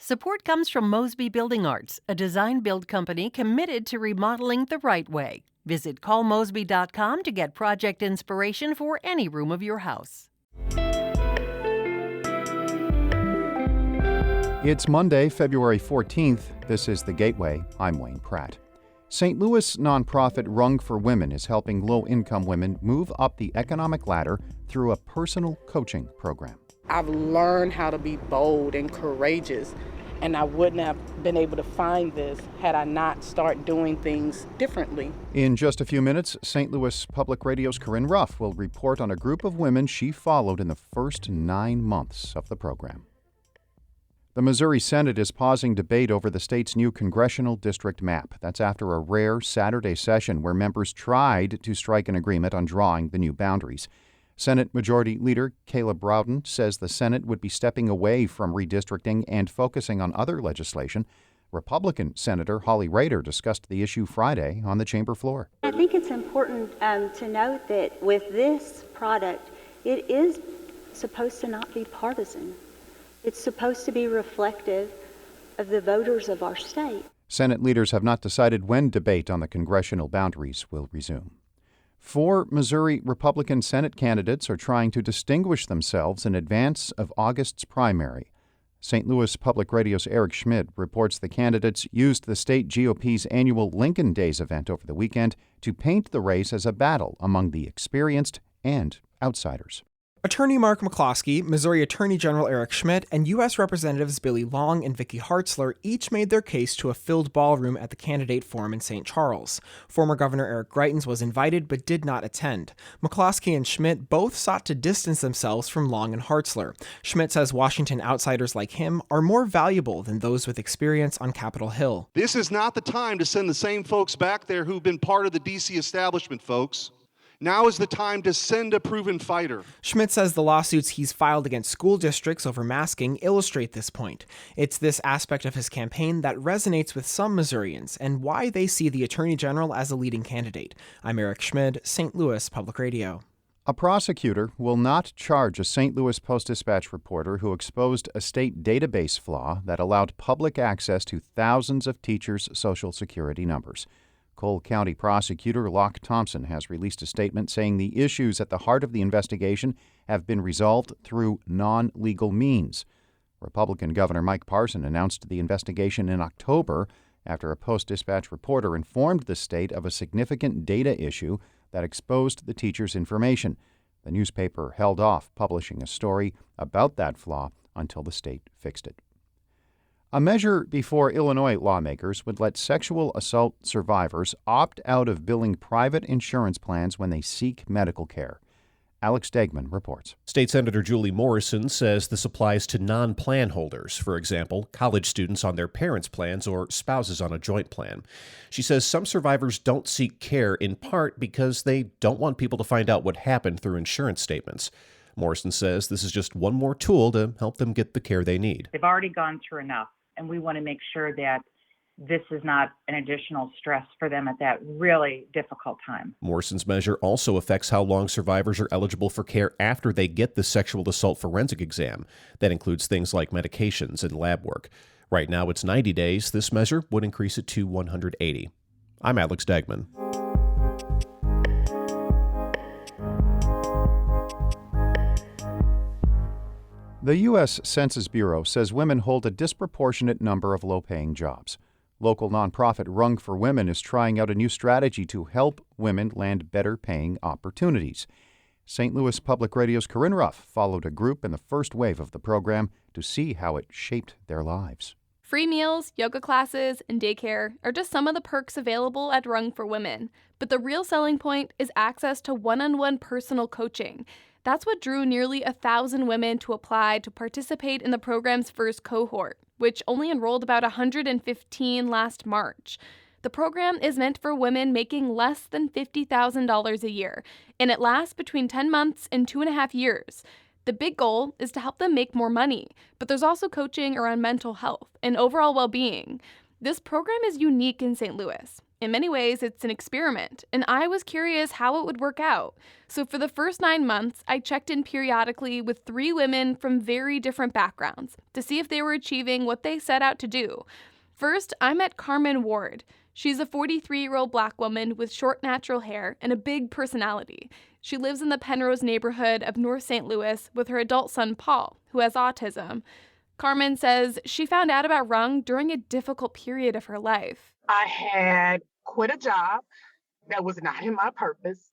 Support comes from Mosby Building Arts, a design-build company committed to remodeling the right way. Visit callmosby.com to get project inspiration for any room of your house. It's Monday, February 14th. This is The Gateway. I'm Wayne Pratt. St. Louis nonprofit Rung For Women is helping low-income women move up the economic ladder through a personal coaching program. I've learned how to be bold and courageous, and I wouldn't have been able to find this had I not started doing things differently. In just a few minutes, St. Louis Public Radio's Corinne Ruff will report on a group of women she followed in the first 9 months of the program. The Missouri Senate is pausing debate over the state's new congressional district map. That's after a rare Saturday session where members tried to strike an agreement on drawing the new boundaries. Senate Majority Leader Caleb Rowden says the Senate would be stepping away from redistricting and focusing on other legislation. Republican Senator Holly Rader discussed the issue Friday on the chamber floor. I think it's important to note that with this product, it is supposed to not be partisan. It's supposed to be reflective of the voters of our state. Senate leaders have not decided when debate on the congressional boundaries will resume. 4 Missouri Republican Senate candidates are trying to distinguish themselves in advance of August's primary. St. Louis Public Radio's Eric Schmidt reports the candidates used the state GOP's annual Lincoln Days event over the weekend to paint the race as a battle among the experienced and outsiders. Attorney Mark McCloskey, Missouri Attorney General Eric Schmidt, and U.S. Representatives Billy Long and Vicky Hartzler each made their case to a filled ballroom at the candidate forum in St. Charles. Former Governor Eric Greitens was invited but did not attend. McCloskey and Schmidt both sought to distance themselves from Long and Hartzler. Schmidt says Washington outsiders like him are more valuable than those with experience on Capitol Hill. This is not the time to send the same folks back there who've been part of the D.C. establishment, folks. Now is the time to send a proven fighter. Schmidt says the lawsuits he's filed against school districts over masking illustrate this point. It's this aspect of his campaign that resonates with some Missourians and why they see the Attorney General as a leading candidate. I'm Eric Schmidt, St. Louis Public Radio. A prosecutor will not charge a St. Louis Post-Dispatch reporter who exposed a state database flaw that allowed public access to thousands of teachers' Social Security numbers. Cole County Prosecutor Locke Thompson has released a statement saying the issues at the heart of the investigation have been resolved through non-legal means. Republican Governor Mike Parson announced the investigation in October after a Post-Dispatch reporter informed the state of a significant data issue that exposed the teacher's information. The newspaper held off publishing a story about that flaw until the state fixed it. A measure before Illinois lawmakers would let sexual assault survivors opt out of billing private insurance plans when they seek medical care. Alex Degman reports. State Senator Julie Morrison says this applies to non-plan holders, for example, college students on their parents' plans or spouses on a joint plan. She says some survivors don't seek care in part because they don't want people to find out what happened through insurance statements. Morrison says this is just one more tool to help them get the care they need. They've already gone through enough, and we want to make sure that this is not an additional stress for them at that really difficult time. Morrison's measure also affects how long survivors are eligible for care after they get the sexual assault forensic exam. That includes things like medications and lab work. Right now it's 90 days. This measure would increase it to 180. I'm Alex Degman. The U.S. Census Bureau says women hold a disproportionate number of low-paying jobs. Local nonprofit Rung For Women is trying out a new strategy to help women land better-paying opportunities. St. Louis Public Radio's Corinne Ruff followed a group in the first wave of the program to see how it shaped their lives. Free meals, yoga classes, and daycare are just some of the perks available at Rung For Women. But the real selling point is access to one-on-one personal coaching. That's what drew nearly 1,000 women to apply to participate in the program's first cohort, which only enrolled about 115 last March. The program is meant for women making less than $50,000 a year, and it lasts between 10 months and 2.5 years. The big goal is to help them make more money, but there's also coaching around mental health and overall well-being. This program is unique in St. Louis. In many ways, it's an experiment, and I was curious how it would work out. So for the first 9 months, I checked in periodically with 3 women from very different backgrounds to see if they were achieving what they set out to do. First, I met Carmen Ward. She's a 43-year-old Black woman with short natural hair and a big personality. She lives in the Penrose neighborhood of North St. Louis with her adult son, Paul, who has autism. Carmen says she found out about Rung during a difficult period of her life. I had quit a job that was not in my purpose.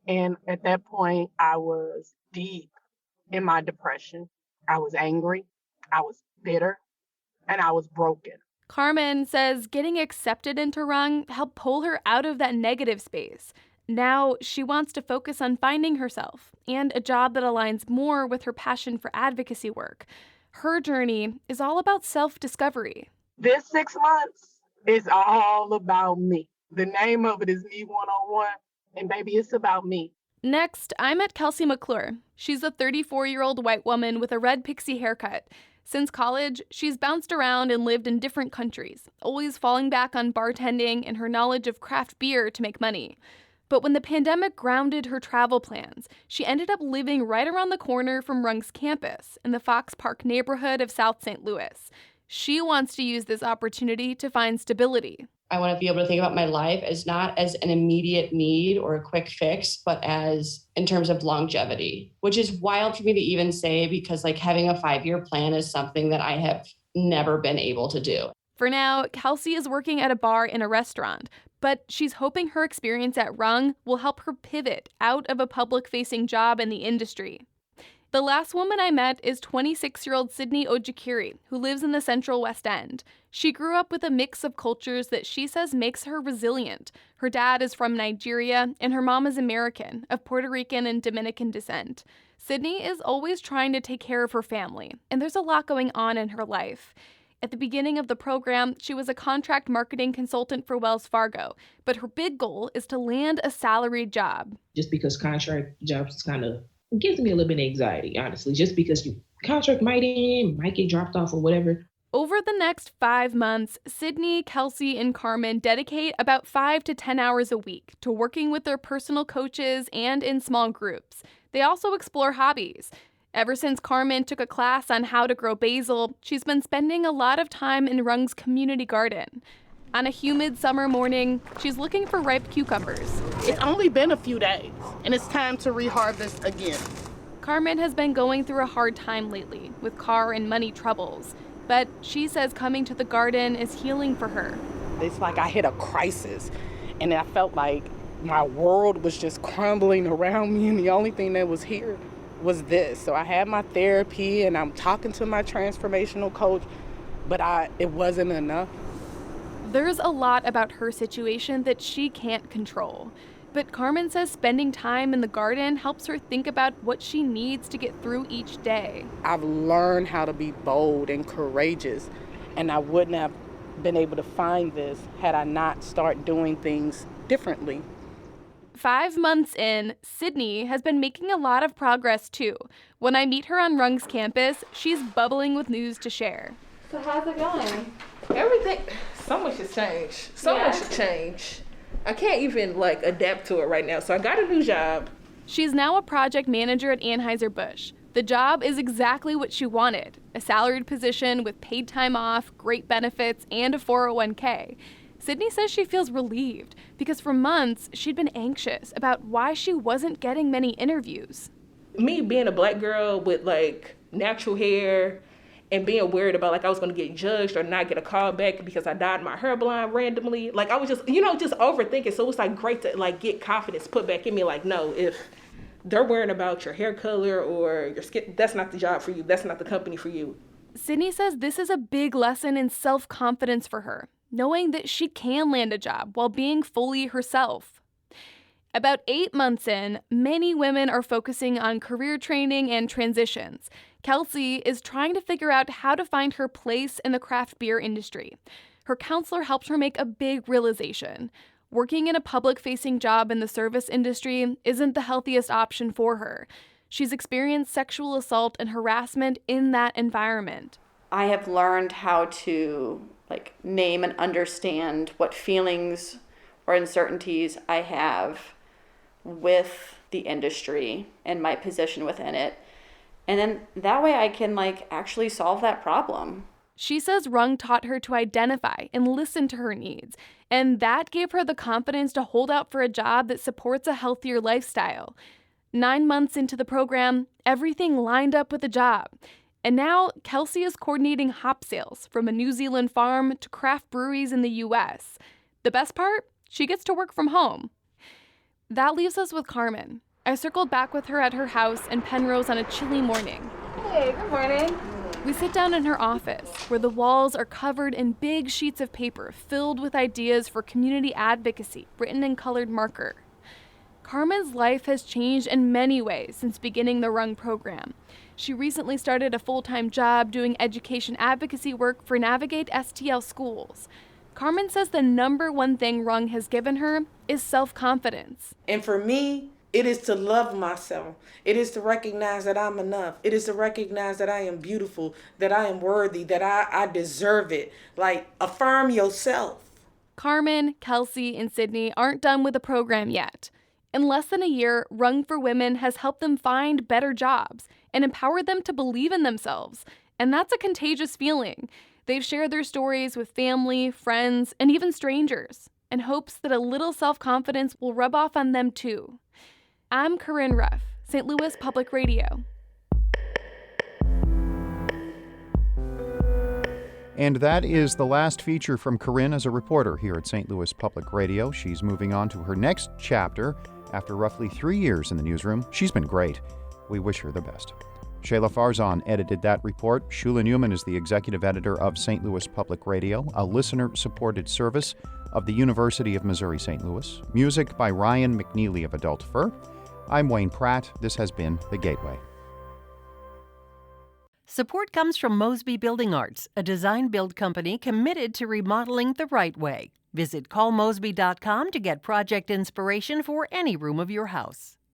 And at that point, I was deep in my depression. I was angry, I was bitter, and I was broken. Carmen says getting accepted into Rung helped pull her out of that negative space. Now she wants to focus on finding herself and a job that aligns more with her passion for advocacy work. Her journey is all about self-discovery. This 6 months is all about me. The name of it is Me 101, and baby, it's about me. Next, I met Kelsey McClure. She's a 34-year-old white woman with a red pixie haircut. Since college, she's bounced around and lived in different countries, always falling back on bartending and her knowledge of craft beer to make money. But when the pandemic grounded her travel plans, she ended up living right around the corner from Rung's campus in the Fox Park neighborhood of South St. Louis. She wants to use this opportunity to find stability. I want to be able to think about my life as not as an immediate need or a quick fix, but as in terms of longevity, which is wild for me to even say because having a 5-year plan is something that I have never been able to do. For now, Kelsey is working at a bar in a restaurant, but she's hoping her experience at Rung will help her pivot out of a public-facing job in the industry. The last woman I met is 26-year-old Sydney Ojikiri, who lives in the Central West End. She grew up with a mix of cultures that she says makes her resilient. Her dad is from Nigeria, and her mom is American, of Puerto Rican and Dominican descent. Sydney is always trying to take care of her family, and there's a lot going on in her life. At the beginning of the program, she was a contract marketing consultant for Wells Fargo, but her big goal is to land a salaried job. Just because contract jobs kind of gives me a little bit of anxiety, honestly, just because your contract might end, might get dropped off or whatever. Over the next 5 months, Sydney, Kelsey, and Carmen dedicate about 5 to 10 hours a week to working with their personal coaches and in small groups. They also explore hobbies. Ever since Carmen took a class on how to grow basil, she's been spending a lot of time in Rung's community garden. On a humid summer morning, she's looking for ripe cucumbers. It's only been a few days, and it's time to reharvest again. Carmen has been going through a hard time lately with car and money troubles, but she says coming to the garden is healing for her. It's like I hit a crisis, and I felt like my world was just crumbling around me, and the only thing that was here was this. So I had my therapy, and I'm talking to my transformational coach, but it wasn't enough. There's a lot about her situation that she can't control. But Carmen says spending time in the garden helps her think about what she needs to get through each day. I've learned how to be bold and courageous, and I wouldn't have been able to find this had I not started doing things differently. 5 months in, Sydney has been making a lot of progress too. When I meet her on Rung's campus, she's bubbling with news to share. So how's it going? Everything, so much has changed. So much has changed. I can't even adapt to it right now. So I got a new job. She's now a project manager at Anheuser-Busch. The job is exactly what she wanted, a salaried position with paid time off, great benefits, and a 401k. Sydney says she feels relieved because for months she'd been anxious about why she wasn't getting many interviews. Me being a Black girl with natural hair and being worried about I was going to get judged or not get a call back because I dyed my hair blonde randomly. I was just, just overthinking. So it was great to get confidence put back in me. No, if they're worrying about your hair color or your skin, that's not the job for you. That's not the company for you. Sydney says this is a big lesson in self-confidence for her, knowing that she can land a job while being fully herself. About 8 months in, many women are focusing on career training and transitions. Kelsey is trying to figure out how to find her place in the craft beer industry. Her counselor helped her make a big realization. Working in a public-facing job in the service industry isn't the healthiest option for her. She's experienced sexual assault and harassment in that environment. I have learned how to name and understand what feelings or uncertainties I have with the industry and my position within it. And then that way I can actually solve that problem. She says Rung taught her to identify and listen to her needs, and that gave her the confidence to hold out for a job that supports a healthier lifestyle. 9 months into the program, everything lined up with the job. And now Kelsey is coordinating hop sales from a New Zealand farm to craft breweries in the U.S. The best part? She gets to work from home. That leaves us with Carmen. I circled back with her at her house in Penrose on a chilly morning. Hey, good morning. We sit down in her office, where the walls are covered in big sheets of paper filled with ideas for community advocacy written in colored marker. Carmen's life has changed in many ways since beginning the Rung program. She recently started a full-time job doing education advocacy work for Navigate STL schools. Carmen says the number one thing Rung has given her is self-confidence. And for me, it is to love myself. It is to recognize that I'm enough. It is to recognize that I am beautiful, that I am worthy, that I deserve it. Affirm yourself. Carmen, Kelsey, and Sydney aren't done with the program yet. In less than a year, Rung for Women has helped them find better jobs and empowered them to believe in themselves. And that's a contagious feeling. They've shared their stories with family, friends, and even strangers, in hopes that a little self-confidence will rub off on them too. I'm Corinne Ruff, St. Louis Public Radio. And that is the last feature from Corinne as a reporter here at St. Louis Public Radio. She's moving on to her next chapter after roughly 3 years in the newsroom. She's been great. We wish her the best. Shayla Farzan edited that report. Shula Newman is the executive editor of St. Louis Public Radio, a listener-supported service of the University of Missouri-St. Louis. Music by Ryan McNeely of Adult Fur. I'm Wayne Pratt. This has been The Gateway. Support comes from Mosby Building Arts, a design-build company committed to remodeling the right way. Visit callmosby.com to get project inspiration for any room of your house.